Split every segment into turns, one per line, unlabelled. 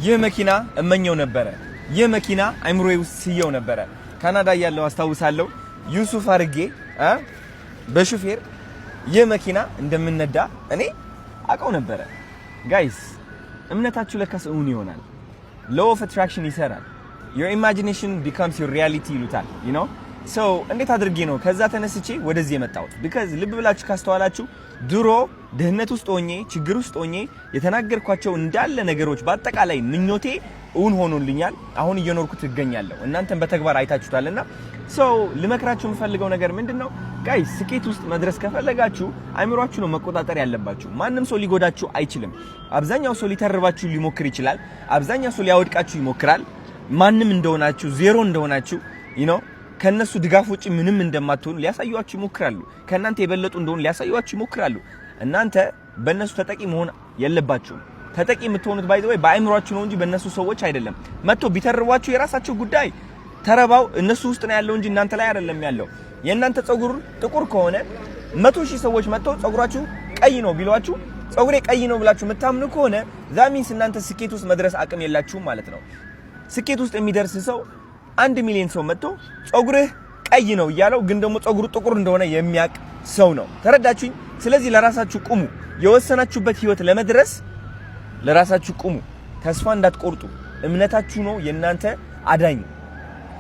ይህ መኪና እመኘው ነበረ። ይህ መኪና አይምሮዬ ውስጥ ስየው ነበረ። ካናዳ ያለው አስታውሳለሁ ዩሱፍ አርጌ በሹፌር ይህ መኪና እንደምነዳ እኔ አውቀው ነበረ። ጋይስ እምነታችሁ ለካስ እውን ይሆናል። law of attraction ይሰራል። your imagination becomes your reality ይሉታል you know so እንዴት አድርጌ ነው ከዛ ተነስቼ ወደዚህ የመጣሁት because ልብ ብላችሁ ካስተዋላችሁ ድሮ ድህነት ውስጥ ሆኜ ችግር ውስጥ ሆኜ የተናገርኳቸው እንዳለ ነገሮች በአጠቃላይ ምኞቴ እውን ሆኖልኛል። አሁን እየኖርኩት እገኛለሁ። እናንተም በተግባር አይታችሁታልና so ልመክራችሁ የምፈልገው ነገር ምንድነው ጋይስ ስኬት ውስጥ መድረስ ከፈለጋችሁ አይምሮአችሁ ነው መቆጣጠር ያለባችሁ። ማንም ሰው ሊጎዳችሁ አይችልም። አብዛኛው ሰው ሊተርባችሁ ሊሞክር ይችላል። አብዛኛው ሰው ሊያወድቃችሁ ይሞክራል። ማንም እንደሆናችሁ ዜሮ እንደሆናችሁ you know ከነሱ ድጋፍ ውጪ ምንም እንደማትሆኑ ሊያሳዩአችሁ ይሞክራሉ። ከናንተ የበለጡ እንደሆኑ ሊያሳዩአችሁ ይሞክራሉ። እናንተ በእነሱ ተጠቂ መሆን የለባችሁም። ተጠቂ የምትሆኑት ባይ ዘ ወይ በአይምሮአችሁ ነው እንጂ በእነሱ ሰዎች አይደለም። መጥቶ ቢተርቧችሁ የራሳችሁ ጉዳይ። ተረባው እነሱ ውስጥ ነው ያለው እንጂ እናንተ ላይ አይደለም ያለው። የእናንተ ጸጉር ጥቁር ከሆነ 100,000 ሰዎች መጥተው ጸጉራችሁ ቀይ ነው ቢሏችሁ ጸጉሬ ቀይ ነው ብላችሁ የምታምኑ ከሆነ ዛሚንስ እናንተ ስኬት ውስጥ መድረስ አቅም የላችሁም ማለት ነው። ስኬት ውስጥ የሚደርስ ሰው 1 ሚሊዮን ሰው መጥቶ ጸጉርህ ቀይ ነው እያለው ግን ደግሞ ጸጉሩ ጥቁር እንደሆነ የሚያቅ ሰው ነው። ተረዳችሁኝ? ስለዚህ ለራሳችሁ ቁሙ። የወሰናችሁበት ህይወት ለመድረስ ለራሳችሁ ቁሙ። ተስፋ እንዳትቆርጡ። እምነታችሁ ነው የናንተ አዳኝ።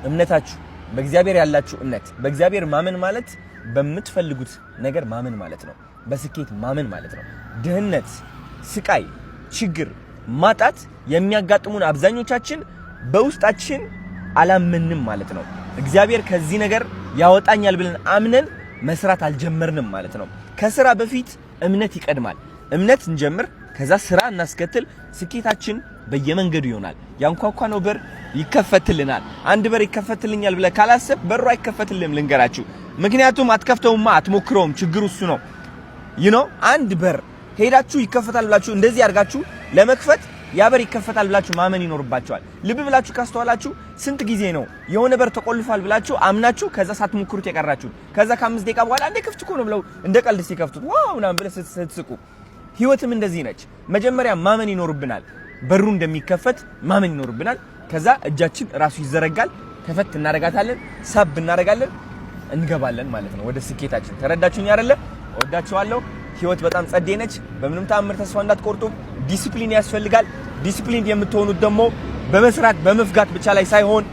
እምነታችሁ በእግዚአብሔር ያላችሁ እምነት። በእግዚአብሔር ማመን ማለት በምትፈልጉት ነገር ማመን ማለት ነው። በስኬት ማመን ማለት ነው። ድህነት፣ ስቃይ፣ ችግር፣ ማጣት የሚያጋጥሙን አብዛኞቻችን በውስጣችን አላመንም ማለት ነው። እግዚአብሔር ከዚህ ነገር ያወጣኛል ብለን አምነን መስራት አልጀመርንም ማለት ነው። ከስራ በፊት እምነት ይቀድማል። እምነት እንጀምር፣ ከዛ ስራ እናስከትል። ስኬታችን በየመንገዱ ይሆናል። ያንኳኳነው በር ይከፈትልናል። አንድ በር ይከፈትልኛል ብለህ ካላሰብ በሩ አይከፈትልህም። ልንገራችሁ፣ ምክንያቱም አትከፍተውማ፣ አትሞክረውም። ችግሩ እሱ ነው። አንድ በር ሄዳችሁ ይከፈታል ብላችሁ እንደዚህ አድርጋችሁ ለመክፈት ያ በር ይከፈታል ብላችሁ ማመን ይኖርባችኋል። ልብ ብላችሁ ካስተዋላችሁ ስንት ጊዜ ነው የሆነ በር ተቆልፏል ብላችሁ አምናችሁ ከዛ ሳትሞክሩት የቀራችሁ? ከዛ ከ5 ደቂቃ በኋላ እንደ ክፍት እኮ ነው ብለው እንደ ቀልድ ሲከፍቱት ዋው ምናምን ብለ ስትስቁ። ህይወትም እንደዚህ ነች። መጀመሪያ ማመን ይኖርብናል። በሩ እንደሚከፈት ማመን ይኖርብናል። ከዛ እጃችን ራሱ ይዘረጋል፣ ከፈት እናረጋታለን፣ ሳብ እናረጋለን፣ እንገባለን ማለት ነው ወደ ስኬታችን። ተረዳችሁኝ አይደለ? ወዳችኋለሁ። ህይወት በጣም ጸዴ ነች። በምንም ተአምር ተስፋ እንዳትቆርጡ። ዲሲፕሊን ያስፈልጋል። ዲሲፕሊን የምትሆኑት ደግሞ በመስራት በመፍጋት ብቻ ላይ ሳይሆን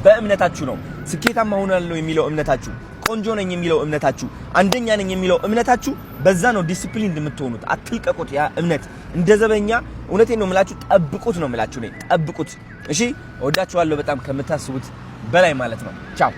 በእምነታችሁ ነው። ስኬታማ ሆናለሁ የሚለው እምነታችሁ፣ ቆንጆ ነኝ የሚለው እምነታችሁ፣ አንደኛ ነኝ የሚለው እምነታችሁ፣ በዛ ነው ዲሲፕሊን የምትሆኑት። አትልቀቁት። ያ እምነት እንደ ዘበኛ እውነቴን ነው የምላችሁ፣ ጠብቁት ነው የምላችሁ። ጠብቁት። እሺ፣ ወዳችኋለሁ በጣም ከምታስቡት በላይ ማለት ነው። ቻው